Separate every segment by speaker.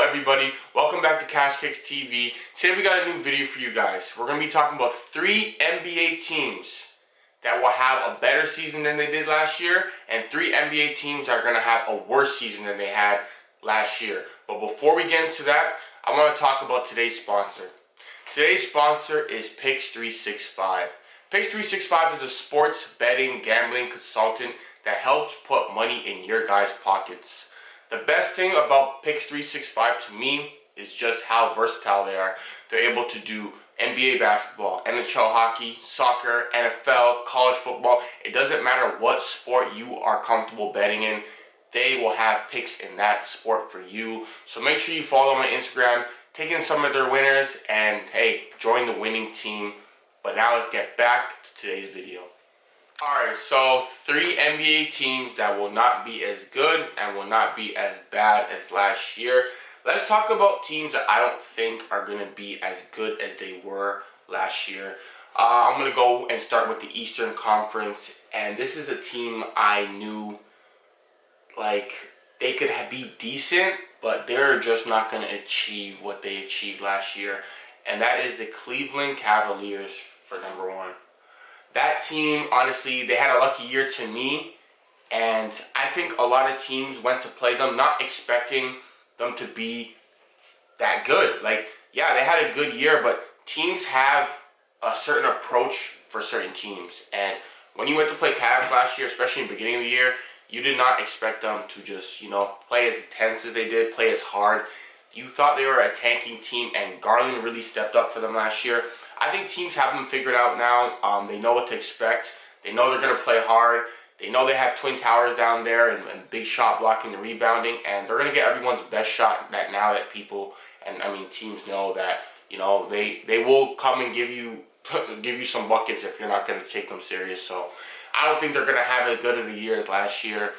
Speaker 1: everybody, welcome back to Cash Kicks TV. Today we got a new video for you guys. We're going to be talking about 3 NBA teams that will have a better season than they did last year, and 3 NBA teams that are going to have a worse season than they had last year. But before we get into that, I want to talk about today's sponsor. Today's sponsor is Picks365. Picks365 is a sports betting gambling consultant that helps put money in your guys' pockets. The best thing about Picks365 to me is just how versatile they are. They're able to do NBA basketball, NHL hockey, soccer, NFL, college football. It doesn't matter what sport you are comfortable betting in. They will have picks in that sport for you. So make sure you follow them on Instagram, take in some of their winners, and hey, join the winning team. But now let's get back to today's video. Alright, so 3 NBA teams that will not be as good and will not be as bad as last year. Let's talk about teams that I don't think are going to be as good as they were last year. I'm going to go and start with the Eastern Conference. And this is a team I knew, like, they could be decent, but they're just not going to achieve what they achieved last year. And that is the Cleveland Cavaliers for number 1. That team, honestly, they had a lucky year to me, and I think a lot of teams went to play them not expecting them to be that good. Like, yeah, they had a good year, but teams have a certain approach for certain teams. And when you went to play Cavs last year, especially in the beginning of the year, you did not expect them to just, play as intense as they did, play as hard. You thought they were a tanking team, and Garland really stepped up for them last year. I think teams have them figured out now. They know what to expect. They know they're going to play hard. They know they have twin towers down there and big shot blocking and rebounding. And they're going to get everyone's best shot now that people, teams know that, they will come and give you some buckets if you're not going to take them serious. So I don't think they're going to have as good of a year as last year.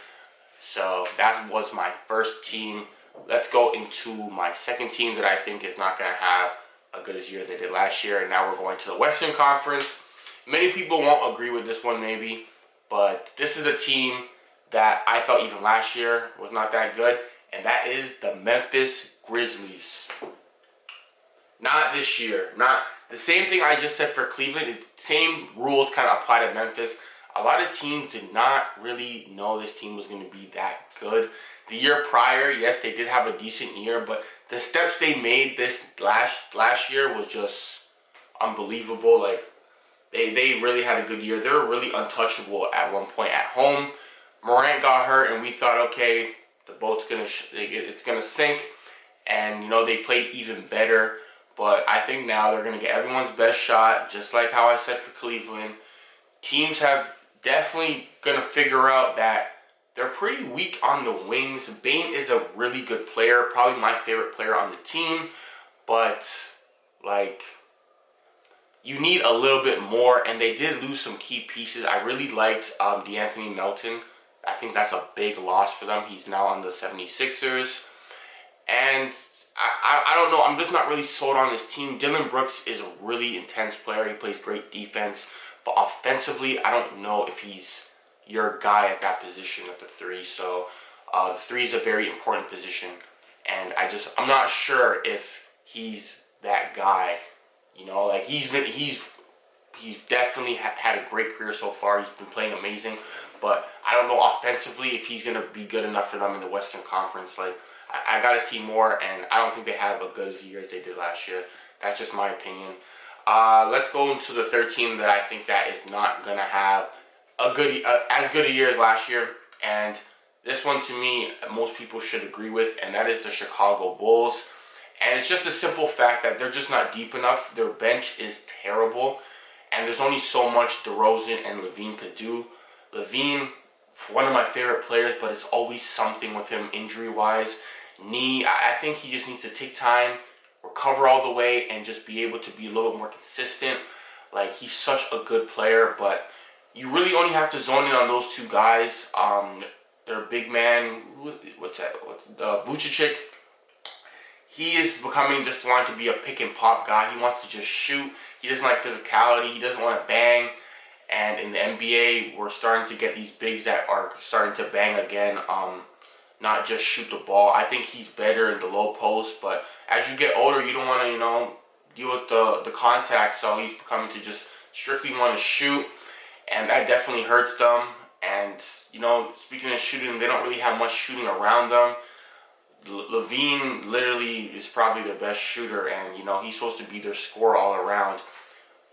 Speaker 1: So that was my first team. Let's go into my second team that I think is not going to have a good as year they did last year, and now we're going to the Western Conference. Many people won't agree with this one maybe, but this is a team that I felt even last year was not that good, and that is the Memphis Grizzlies. Not this year. Not the same thing I just said for Cleveland. The same rules kind of apply to Memphis. A lot of teams did not really know this team was going to be that good. The year prior, yes, they did have a decent year, but the steps they made this last year was just unbelievable. Like, they really had a good year. They were really untouchable at one point at home. Morant got hurt, and we thought, okay, the boat's it's gonna sink, and they played even better. But I think now they're gonna get everyone's best shot, just like how I said for Cleveland. Teams have definitely gonna figure out that they're pretty weak on the wings. Bane is a really good player, probably my favorite player on the team, but you need a little bit more, and they did lose some key pieces. I really liked D'Anthony Melton. I think that's a big loss for them. He's now on the 76ers, and I don't know. I'm just not really sold on this team. Dylan Brooks is a really intense player. He plays great defense, but offensively, I don't know if he's your guy at that position at the 3. So the 3 is a very important position, and I'm not sure if he's that guy. He's definitely had a great career so far. He's been playing amazing, but I don't know offensively if he's gonna be good enough for them in the Western Conference. Like, I gotta see more, and I don't think they have a good year as they did last year. That's just my opinion. Let's go into the third team that I think that is not gonna have as good a year as last year, and this one to me most people should agree with, and that is the Chicago Bulls. And it's just a simple fact that they're just not deep enough. Their bench is terrible, and there's only so much DeRozan and LaVine could do. LaVine, one of my favorite players, but it's always something with him injury-wise. I think he just needs to take time, recover all the way, and just be able to be a little bit more consistent. Like, he's such a good player, but you really only have to zone in on those 2 guys. Their big man, Vucevic, he is becoming just wanting to be a pick and pop guy. He wants to just shoot. He doesn't like physicality. He doesn't want to bang. And in the NBA, we're starting to get these bigs that are starting to bang again. not just shoot the ball. I think he's better in the low post, but as you get older, you don't want to, deal with the contact, so he's becoming to just strictly want to shoot, and that definitely hurts them. And, speaking of shooting, they don't really have much shooting around them. Levine literally is probably their best shooter, and, he's supposed to be their scorer all around.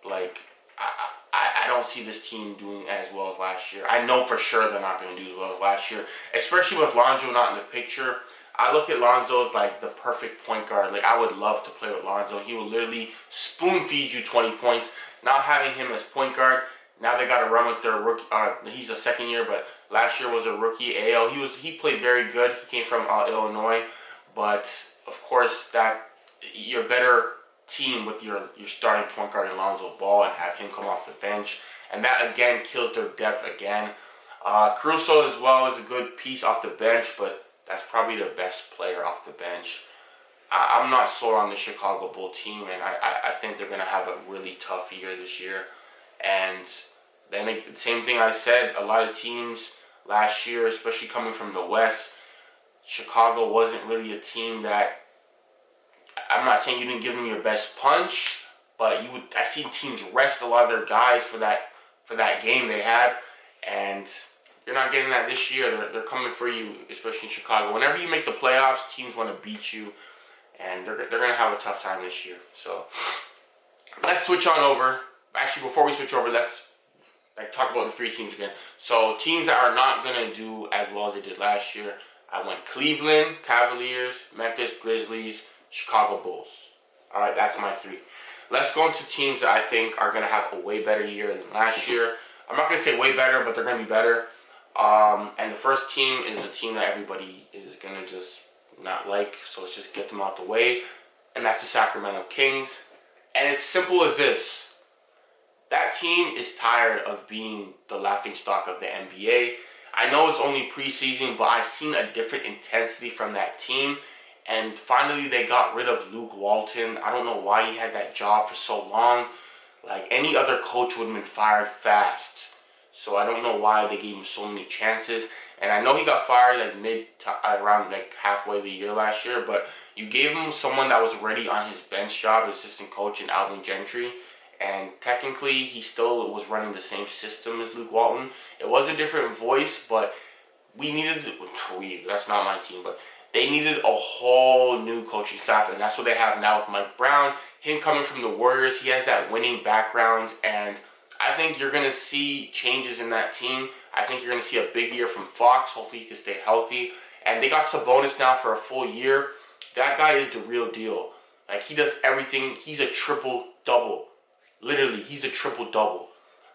Speaker 1: Like, I don't see this team doing as well as last year. I know for sure they're not going to do as well as last year, especially with Lonzo not in the picture. I look at Lonzo as like the perfect point guard. Like, I would love to play with Lonzo. He will literally spoon feed you 20 points. Not having him as point guard, now they got to run with their rookie. He's a second year, but last year was a rookie. AO. He played very good. He came from Illinois, but of course that you're better team with your starting point guard in Lonzo Ball and have him come off the bench, and that again kills their depth again. Caruso as well is a good piece off the bench, but that's probably their best player off the bench. I'm not sold on the Chicago Bull team, and I think they're going to have a really tough year this year. And then the same thing I said, a lot of teams last year, especially coming from the West, Chicago wasn't really a team that, I'm not saying you didn't give them your best punch, but I seen teams rest a lot of their guys for that game they had, and you're not getting that this year. They're coming for you, especially in Chicago. Whenever you make the playoffs, teams want to beat you, and they're going to have a tough time this year. So let's switch on over. Actually, before we switch over, let's talk about the three teams again. So teams that are not going to do as well as they did last year, I went Cleveland Cavaliers, Memphis Grizzlies, Chicago Bulls. All right, that's my three. Let's go into teams that I think are going to have a way better year than last year. I'm not going to say way better, but they're going to be better. And the first team is a team that everybody is going to just not like, so let's just get them out the way. And that's the Sacramento Kings. And it's simple as this. That team is tired of being the laughingstock of the NBA. I know it's only preseason, but I've seen a different intensity from that team. And finally, they got rid of Luke Walton. I don't know why he had that job for so long. Like, any other coach would have been fired fast. So I don't know why they gave him so many chances. And I know he got fired around halfway the year last year, but you gave him someone that was already on his bench job, assistant coach in Alvin Gentry. And technically, he still was running the same system as Luke Walton. It was a different voice, but that's not my team, but they needed a whole new coaching staff, and that's what they have now with Mike Brown. Him coming from the Warriors, he has that winning background, and I think you're going to see changes in that team. I think you're going to see a big year from Fox. Hopefully he can stay healthy. And they got Sabonis now for a full year. That guy is the real deal. Like, he does everything. He's a triple-double. Literally, he's a triple-double,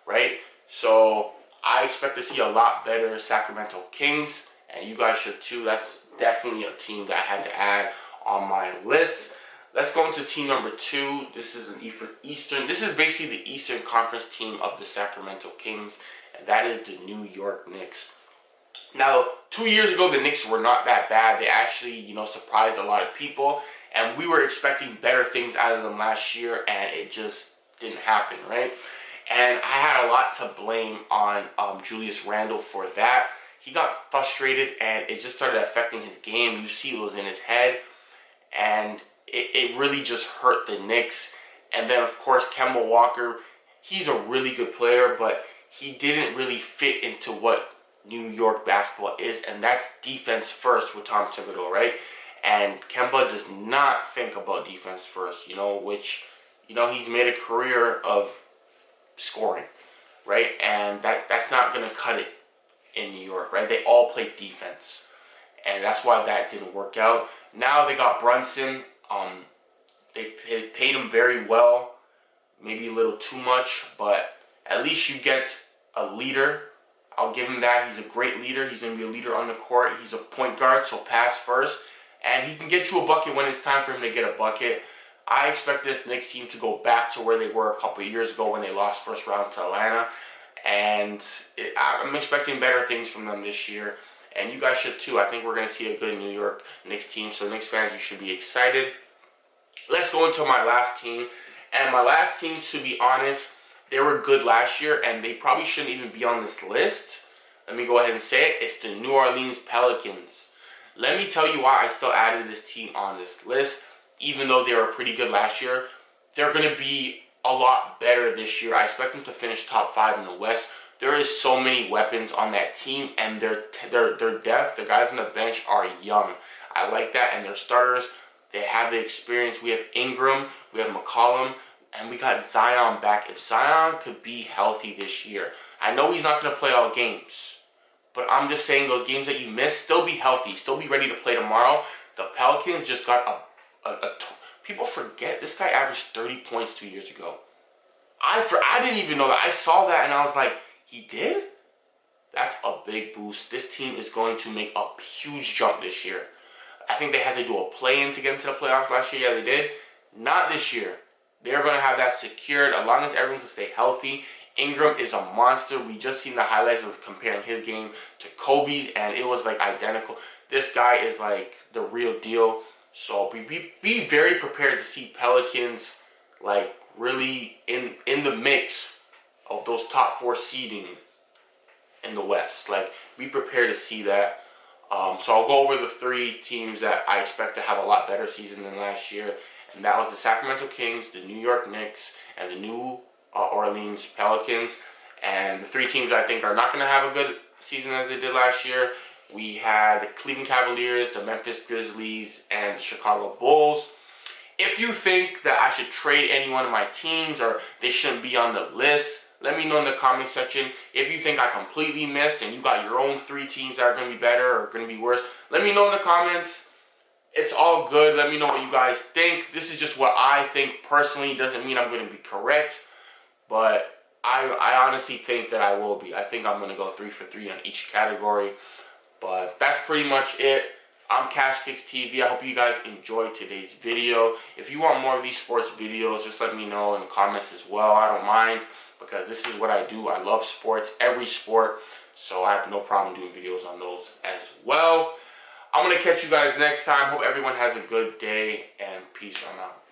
Speaker 1: right? So I expect to see a lot better Sacramento Kings, and you guys should too. That's definitely a team that I had to add on my list. Let's go into team number 2. This is an Eastern. This is basically the Eastern Conference team of the Sacramento Kings, and that is the New York Knicks. Now, 2 years ago, the Knicks were not that bad. They actually, surprised a lot of people, and we were expecting better things out of them last year, and it just didn't happen, right? And I had a lot to blame on Julius Randle for that. He got frustrated, and it just started affecting his game. You see it was in his head, and it really just hurt the Knicks. And then, of course, Kemba Walker, he's a really good player, but he didn't really fit into what New York basketball is, and that's defense first with Tom Thibodeau, right? And Kemba does not think about defense first, which, he's made a career of scoring, right? And that's not going to cut it in New York, right? They all play defense, and that's why that didn't work out. Now they got Brunson. They paid him very well, maybe a little too much, but at least you get a leader. I'll give him that. He's a great leader. He's going to be a leader on the court. He's a point guard, so pass first, and he can get you a bucket when it's time for him to get a bucket. I expect this Knicks team to go back to where they were a couple of years ago when they lost first round to Atlanta. And I'm expecting better things from them this year. And you guys should too. I think we're going to see a good New York Knicks team. So Knicks fans, you should be excited. Let's go into my last team. And my last team, to be honest, they were good last year. And they probably shouldn't even be on this list. Let me go ahead and say it. It's the New Orleans Pelicans. Let me tell you why I still added this team on this list. Even though they were pretty good last year, they're going to be a lot better this year. I expect them to finish top 5 in the West. There is so many weapons on that team, and their depth, the guys on the bench are young. I like that, and their starters, they have the experience. We have Ingram, we have McCollum, and we got Zion back. If Zion could be healthy this year, I know he's not going to play all games, but I'm just saying those games that you missed, still be healthy, still be ready to play tomorrow. The Pelicans just got people forget this guy averaged 30 points 2 years ago. I didn't even know that. I saw that and I was like, he did? That's a big boost. This team is going to make a huge jump this year. I think they had to do a play-in to get into the playoffs last year. Yeah, they did. Not this year. They're going to have that secured as long as everyone can stay healthy. Ingram is a monster. We just seen the highlights of comparing his game to Kobe's, and it was like identical. This guy is like the real deal. So be very prepared to see Pelicans like really in the mix of those top 4 seeding in the West. Like, be prepared to see that. So I'll go over the 3 teams that I expect to have a lot better season than last year. And that was the Sacramento Kings, the New York Knicks, and the New Orleans Pelicans. And the 3 teams I think are not going to have a good season as they did last year. We had the Cleveland Cavaliers, the Memphis Grizzlies, and the Chicago Bulls. If you think that I should trade any one of my teams or they shouldn't be on the list, let me know in the comment section. If you think I completely missed and you got your own 3 teams that are going to be better or going to be worse, let me know in the comments. It's all good. Let me know what you guys think. This is just what I think personally. Doesn't mean I'm going to be correct, but I honestly think that I will be. I think I'm going to go 3 for 3 on each category. But that's pretty much it. I'm Cash Kicks TV. I hope you guys enjoyed today's video. If you want more of these sports videos, just let me know in the comments as well. I don't mind, because this is what I do. I love sports, every sport. So I have no problem doing videos on those as well. I'm going to catch you guys next time. Hope everyone has a good day, and peace. I'm out.